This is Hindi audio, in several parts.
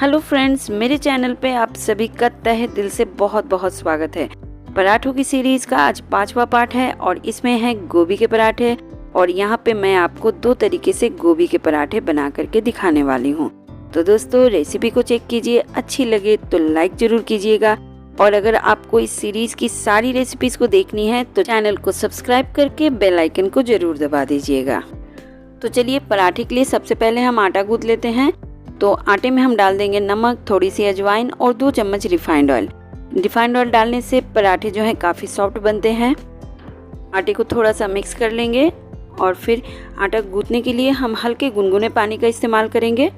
हेलो फ्रेंड्स, मेरे चैनल पे आप सभी का तहे दिल से बहुत बहुत स्वागत है। पराठों की सीरीज का आज 5वां पार्ट है और इसमें है गोभी के पराठे। और यहाँ पे मैं आपको 2 तरीके से गोभी के पराठे बना करके दिखाने वाली हूँ। तो दोस्तों रेसिपी को चेक कीजिए, अच्छी लगे तो लाइक जरूर कीजिएगा। और अगर आपको इस सीरीज की सारी रेसिपीज को देखनी है तो चैनल को सब्सक्राइब करके बेल आइकन को जरूर दबा दीजिएगा। तो चलिए पराठे के लिए सबसे पहले हम आटा गूंथ लेते हैं। तो आटे में हम डाल देंगे नमक, थोड़ी सी अजवाइन और 2 चम्मच रिफाइंड ऑयल। रिफाइंड ऑयल डालने से पराठे जो हैं काफ़ी सॉफ्ट बनते हैं। आटे को थोड़ा सा मिक्स कर लेंगे और फिर आटा गूंथने के लिए हम हल्के गुनगुने पानी का इस्तेमाल करेंगे।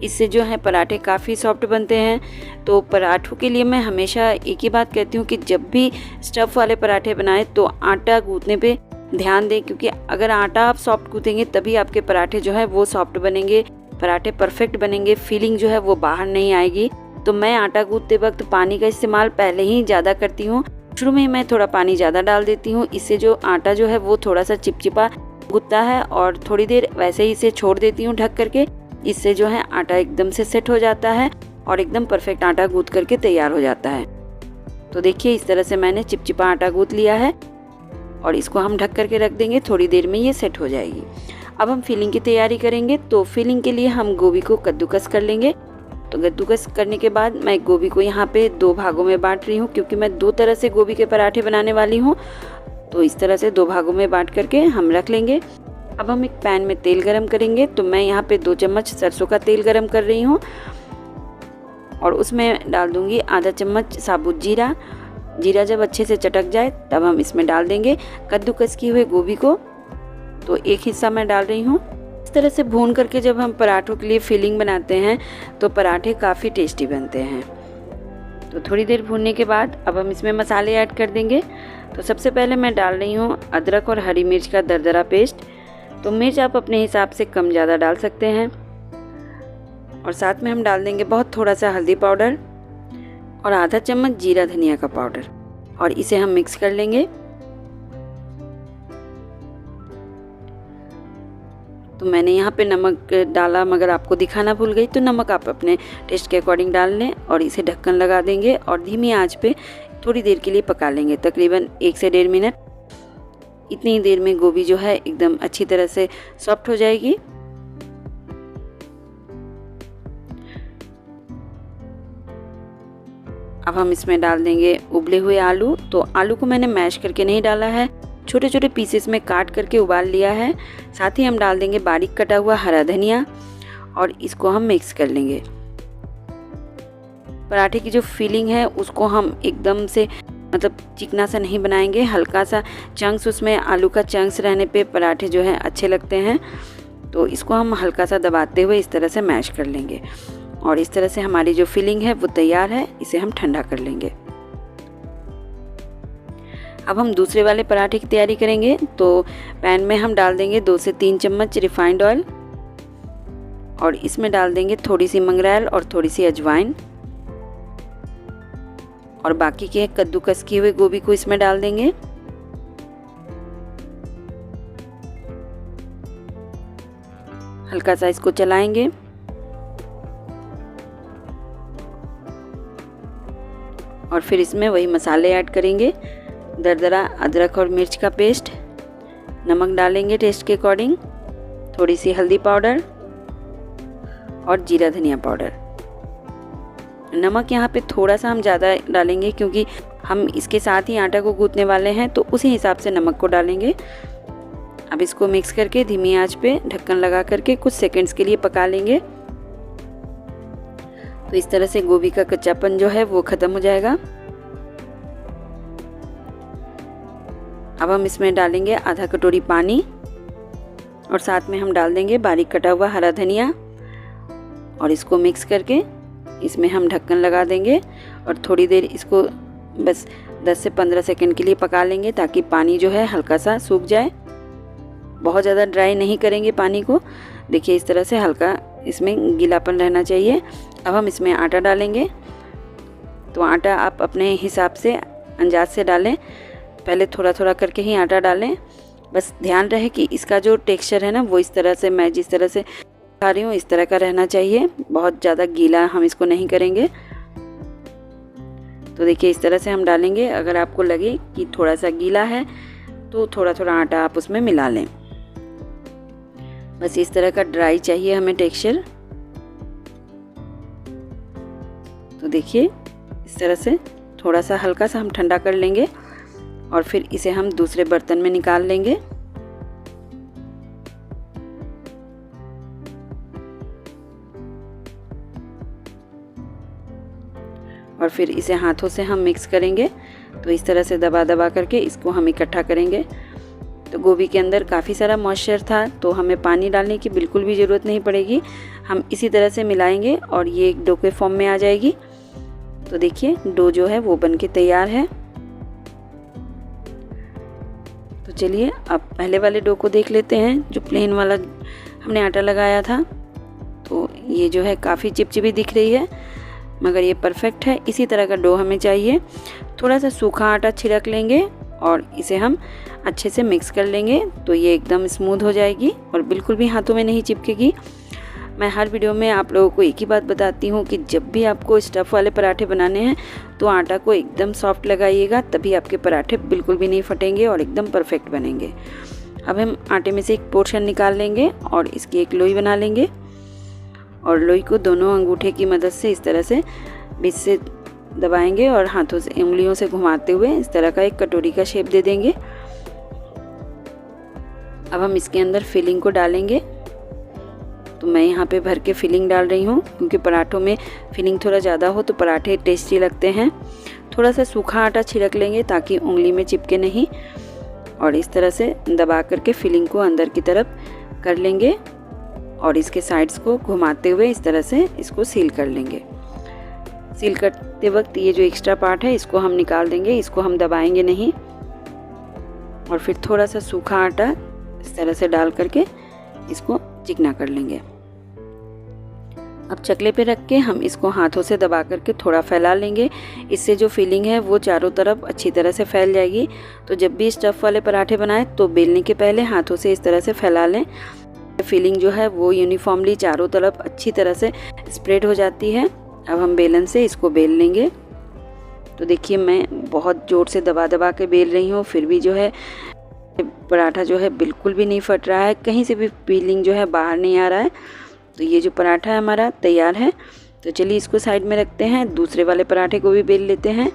इससे जो है पराठे काफ़ी सॉफ्ट बनते हैं। तो पराठों के लिए मैं हमेशा एक ही बात कहती हूँ कि जब भी स्टफ़ वाले पराठे बनाएं तो आटा गूंथने पे ध्यान दें, क्योंकि अगर आटा आप सॉफ्ट गूंथेंगे तभी आपके पराठे जो है वो सॉफ्ट बनेंगे, पराठे परफेक्ट बनेंगे, फीलिंग जो है वो बाहर नहीं आएगी। तो मैं आटा गूंथते वक्त पानी का इस्तेमाल पहले ही ज़्यादा करती हूँ। शुरू में मैं थोड़ा पानी ज़्यादा डाल देती हूँ, इससे जो आटा जो है वो थोड़ा सा चिपचिपा गूंथता है और थोड़ी देर वैसे ही इसे छोड़ देती हूँ ढक करके। इससे जो है आटा एकदम से सेट हो जाता है और एकदम परफेक्ट आटा गूंथ करके तैयार हो जाता है। तो देखिए इस तरह से मैंने चिपचिपा आटा गूंथ लिया है और इसको हम ढक करके रख देंगे, थोड़ी देर में ये सेट हो जाएगी। अब हम फिलिंग की तैयारी करेंगे। तो फिलिंग के लिए हम गोभी को कद्दूकस कर लेंगे। तो कद्दूकस करने के बाद मैं गोभी को यहाँ पे 2 भागों में बांट रही हूँ, क्योंकि मैं 2 तरह से गोभी के पराठे बनाने वाली हूँ। तो इस तरह से 2 भागों में बांट करके हम रख लेंगे। अब हम एक पैन में तेल गरम करेंगे। तो मैं यहाँ पे 2 चम्मच सरसों का तेल गरम कर रही हूँ और उसमें डाल दूँगी आधा चम्मच साबुत जीरा। जीरा जब अच्छे से चटक जाए तब हम इसमें डाल देंगे कद्दूकस की हुई गोभी को। तो एक हिस्सा मैं डाल रही हूँ। इस तरह से भून करके जब हम पराठों के लिए फिलिंग बनाते हैं तो पराठे काफ़ी टेस्टी बनते हैं। तो थोड़ी देर भूनने के बाद अब हम इसमें मसाले ऐड कर देंगे। तो सबसे पहले मैं डाल रही हूँ अदरक और हरी मिर्च का दरदरा पेस्ट। तो मिर्च आप अपने हिसाब से कम ज़्यादा डाल सकते हैं। और साथ में हम डाल देंगे बहुत थोड़ा सा हल्दी पाउडर और आधा चम्मच जीरा धनिया का पाउडर और इसे हम मिक्स कर लेंगे। तो मैंने यहाँ पे नमक डाला, मगर आपको दिखाना भूल गई, तो नमक आप अपने टेस्ट के अकॉर्डिंग डाल लें और इसे ढक्कन लगा देंगे और धीमी आंच पे थोड़ी देर के लिए पका लेंगे, तकरीबन 1 से 1.5 मिनट। इतनी देर में गोभी जो है एकदम अच्छी तरह से सॉफ्ट हो जाएगी। अब हम इसमें डाल देंगे उबले हुए आलू। तो आलू को मैंने मैश करके नहीं डाला है, छोटे छोटे पीसेस में काट करके उबाल लिया है। साथ ही हम डाल देंगे बारीक कटा हुआ हरा धनिया और इसको हम मिक्स कर लेंगे। पराठे की जो फीलिंग है उसको हम एकदम से मतलब चिकना सा नहीं बनाएंगे, हल्का सा चंक्स, उसमें आलू का चंक्स रहने पे पराठे जो है अच्छे लगते हैं। तो इसको हम हल्का सा दबाते हुए इस तरह से मैश कर लेंगे और इस तरह से हमारी जो फिलिंग है वो तैयार है। इसे हम ठंडा कर लेंगे। अब हम दूसरे वाले पराठे की तैयारी करेंगे। तो पैन में हम डाल देंगे 2 से 3 चम्मच रिफाइंड ऑयल और इसमें डाल देंगे थोड़ी सी मंगरेल और थोड़ी सी अजवाइन और बाकी के कद्दूकस किए हुए गोभी को इसमें डाल देंगे। हल्का सा इसको चलाएंगे और फिर इसमें वही मसाले ऐड करेंगे, दरदरा अदरक और मिर्च का पेस्ट, नमक डालेंगे टेस्ट के अकॉर्डिंग, थोड़ी सी हल्दी पाउडर और जीरा धनिया पाउडर। नमक यहाँ पे थोड़ा सा हम ज़्यादा डालेंगे क्योंकि हम इसके साथ ही आटा को गूंथने वाले हैं, तो उसी हिसाब से नमक को डालेंगे। अब इसको मिक्स करके धीमी आंच पे ढक्कन लगा करके कुछ सेकंड्स के लिए पका लेंगे। तो इस तरह से गोभी का कच्चापन जो है वो ख़त्म हो जाएगा। अब हम इसमें डालेंगे आधा कटोरी पानी और साथ में हम डाल देंगे बारीक कटा हुआ हरा धनिया और इसको मिक्स करके इसमें हम ढक्कन लगा देंगे और थोड़ी देर इसको बस 10 से 15 सेकंड के लिए पका लेंगे, ताकि पानी जो है हल्का सा सूख जाए। बहुत ज़्यादा ड्राई नहीं करेंगे पानी को। देखिए इस तरह से हल्का इसमें गीलापन रहना चाहिए। अब हम इसमें आटा डालेंगे। तो आटा आप अपने हिसाब से अंदाज से डालें, पहले थोड़ा थोड़ा करके ही आटा डालें। बस ध्यान रहे कि इसका जो टेक्सचर है ना वो इस तरह से, मैं जिस तरह से खा रही हूँ इस तरह का रहना चाहिए, बहुत ज़्यादा गीला हम इसको नहीं करेंगे। तो देखिए इस तरह से हम डालेंगे। अगर आपको लगे कि थोड़ा सा गीला है तो थोड़ा थोड़ा आटा आप उसमें मिला लें। बस इस तरह का ड्राई चाहिए हमें टेक्सचर। तो देखिए इस तरह से थोड़ा सा हल्का सा हम ठंडा कर लेंगे और फिर इसे हम दूसरे बर्तन में निकाल लेंगे। और फिर इसे हाथों से हम मिक्स करेंगे। तो इस तरह से दबा दबा करके इसको हम इकट्ठा करेंगे। तो गोभी के अंदर काफ़ी सारा मॉइस्चर था तो हमें पानी डालने की बिल्कुल भी ज़रूरत नहीं पड़ेगी। हम इसी तरह से मिलाएंगे और ये एक डो के फॉर्म में आ जाएगी। तो देखिए डो जो है वो बनके तैयार है। तो चलिए अब पहले वाले डो को देख लेते हैं, जो प्लेन वाला हमने आटा लगाया था। तो ये जो है काफ़ी चिपचिपी दिख रही है, मगर ये परफेक्ट है। इसी तरह का डो हमें चाहिए। थोड़ा सा सूखा आटा छिड़क लेंगे और इसे हम अच्छे से मिक्स कर लेंगे। तो ये एकदम स्मूथ हो जाएगी और बिल्कुल भी हाथों में नहीं चिपकेगी। मैं हर वीडियो में आप लोगों को एक ही बात बताती हूँ कि जब भी आपको स्टफ़ वाले पराठे बनाने हैं तो आटा को एकदम सॉफ्ट लगाइएगा, तभी आपके पराठे बिल्कुल भी नहीं फटेंगे और एकदम परफेक्ट बनेंगे। अब हम आटे में से एक पोर्शन निकाल लेंगे और इसकी एक लोई बना लेंगे और लोई को दोनों अंगूठे की मदद से इस तरह से बीच से दबाएंगे और हाथों से उंगलियों से घुमाते हुए इस तरह का एक कटोरी का शेप दे देंगे। अब हम इसके अंदर फिलिंग को डालेंगे। तो मैं यहाँ पे भर के फिलिंग डाल रही हूँ, क्योंकि पराठों में फिलिंग थोड़ा ज़्यादा हो तो पराठे टेस्टी लगते हैं। थोड़ा सा सूखा आटा छिड़क लेंगे ताकि उंगली में चिपके नहीं, और इस तरह से दबा करके फिलिंग को अंदर की तरफ कर लेंगे और इसके साइड्स को घुमाते हुए इस तरह से इसको सील कर लेंगे। सील करते वक्त ये जो एक्स्ट्रा पार्ट है इसको हम निकाल देंगे, इसको हम दबाएंगे नहीं। और फिर थोड़ा सा सूखा आटा इस तरह से डाल करके इसको चिकना कर लेंगे। अब चकले पे रख के हम इसको हाथों से दबा करके थोड़ा फैला लेंगे। इससे जो फिलिंग है वो चारों तरफ अच्छी तरह से फैल जाएगी। तो जब भी स्टफ़ वाले पराठे बनाएं तो बेलने के पहले हाथों से इस तरह से फैला लें। फिलिंग जो है वो यूनिफॉर्मली चारों तरफ अच्छी तरह से स्प्रेड हो जाती है। अब हम बेलन से इसको बेल लेंगे। तो देखिए मैं बहुत ज़ोर से दबा दबा के बेल रही हूँ, फिर भी जो है पराठा जो है बिल्कुल भी नहीं फट रहा है, कहीं से भी फिलिंग जो है बाहर नहीं आ रहा है। तो ये जो पराठा है हमारा तैयार है। तो चलिए इसको साइड में रखते हैं, दूसरे वाले पराठे को भी बेल लेते हैं।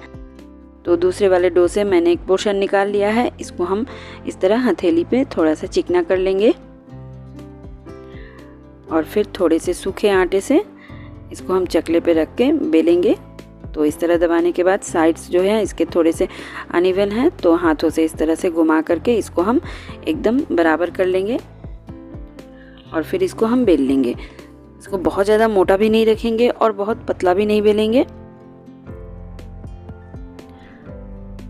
तो दूसरे वाले डो से मैंने एक पोर्शन निकाल लिया है, इसको हम इस तरह हथेली पे थोड़ा सा चिकना कर लेंगे और फिर थोड़े से सूखे आटे से इसको हम चकले पे रख के बेलेंगे। तो इस तरह दबाने के बाद साइड्स जो है इसके थोड़े से अनइवन हैं, तो हाथों से इस तरह से घुमा करके इसको हम एकदम बराबर कर लेंगे और फिर इसको हम बेल लेंगे। इसको बहुत ज़्यादा मोटा भी नहीं रखेंगे और बहुत पतला भी नहीं बेलेंगे।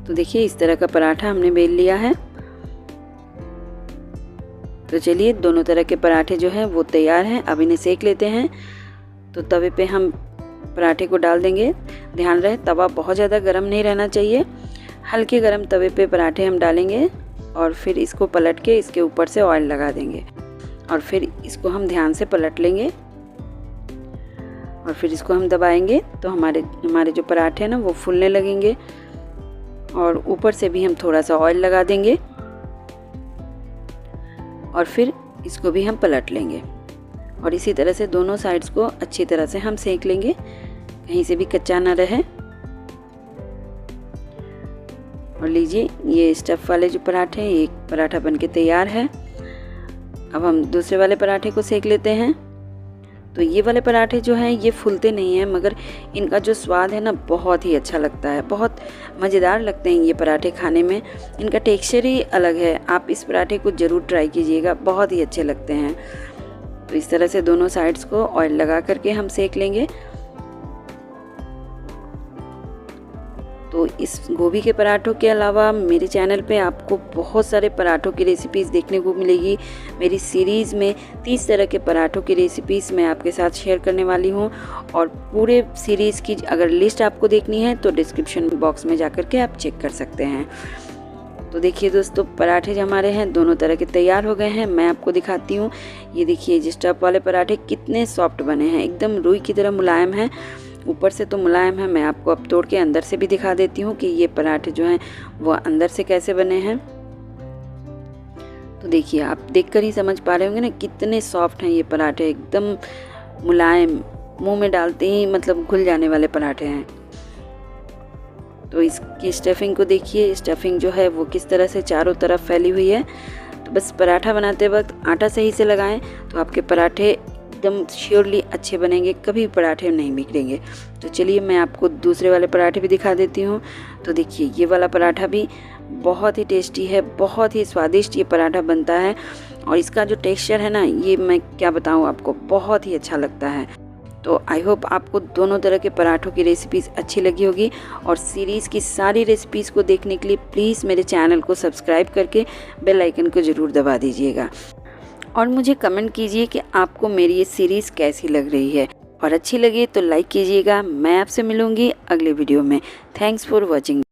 तो देखिए इस तरह का पराठा हमने बेल लिया है। तो चलिए दोनों तरह के पराठे जो हैं वो तैयार हैं। अब इन्हें सेक लेते हैं। तो तवे पे हम पराठे को डाल देंगे। ध्यान रहे तवा बहुत ज़्यादा गर्म नहीं रहना चाहिए, हल्के गर्म तवे पे पराठे हम डालेंगे और फिर इसको पलट के इसके ऊपर से ऑयल लगा देंगे और फिर इसको हम ध्यान से पलट लेंगे और फिर इसको हम दबाएंगे। तो हमारे जो पराठे हैं ना वो फूलने लगेंगे और ऊपर से भी हम थोड़ा सा ऑयल लगा देंगे और फिर इसको भी हम पलट लेंगे और इसी तरह से दोनों साइड्स को अच्छी तरह से हम सेक लेंगे, कहीं से भी कच्चा ना रहे। और लीजिए ये स्टफ़ वाले जो पराठे हैं, एक पराठा बनके तैयार है। अब हम दूसरे वाले पराठे को सेक लेते हैं। तो ये वाले पराठे जो हैं ये फूलते नहीं हैं, मगर इनका जो स्वाद है ना बहुत ही अच्छा लगता है, बहुत मज़ेदार लगते हैं ये पराठे खाने में। इनका टेक्सचर ही अलग है। आप इस पराठे को ज़रूर ट्राई कीजिएगा, बहुत ही अच्छे लगते हैं। तो इस तरह से दोनों साइड्स को ऑयल लगा करके हम सेक लेंगे। तो इस गोभी के पराठों के अलावा मेरे चैनल पे आपको बहुत सारे पराठों की रेसिपीज़ देखने को मिलेगी। मेरी सीरीज़ में 30 तरह के पराठों की रेसिपीज़ मैं आपके साथ शेयर करने वाली हूँ और पूरे सीरीज़ की अगर लिस्ट आपको देखनी है तो डिस्क्रिप्शन बॉक्स में जाकर के आप चेक कर सकते हैं। तो देखिए दोस्तों, पराठे जो हमारे हैं दोनों तरह के तैयार हो गए हैं। मैं आपको दिखाती हूँ। ये देखिए जो स्टफ वाले पराठे कितने सॉफ्ट बने हैं, एकदम रुई की तरह मुलायम है। ऊपर से तो मुलायम है। मैं आपको अब तोड़ के अंदर से भी दिखा देती हूँ कि ये पराठे जो हैं वो अंदर से कैसे बने हैं। तो देखिए, आप देखकर ही समझ पा रहे होंगे ना कितने सॉफ्ट हैं ये पराठे, एकदम मुलायम, मुंह में डालते ही मतलब घुल जाने वाले पराठे हैं। तो इसकी स्टफिंग को देखिए, स्टफिंग जो है वो किस तरह से चारों तरफ फैली हुई है। तो बस पराठा बनाते वक्त आटा सही से लगाएं तो आपके पराठे एकदम श्योरली अच्छे बनेंगे, कभी पराठे नहीं बिगड़ेंगे। तो चलिए मैं आपको दूसरे वाले पराठे भी दिखा देती हूँ। तो देखिए, ये वाला पराठा भी बहुत ही टेस्टी है, बहुत ही स्वादिष्ट ये पराठा बनता है। और इसका जो टेक्सचर है ना, ये मैं क्या बताऊँ आपको, बहुत ही अच्छा लगता है। तो आई होप आपको दोनों तरह के पराठों की रेसिपीज़ अच्छी लगी होगी। और सीरीज़ की सारी रेसिपीज़ को देखने के लिए प्लीज़ मेरे चैनल को सब्सक्राइब करके बेल आइकन को ज़रूर दबा दीजिएगा। और मुझे कमेंट कीजिए कि आपको मेरी ये सीरीज़ कैसी लग रही है, और अच्छी लगे तो लाइक कीजिएगा। मैं आपसे मिलूँगी अगले वीडियो में। Thanks for watching.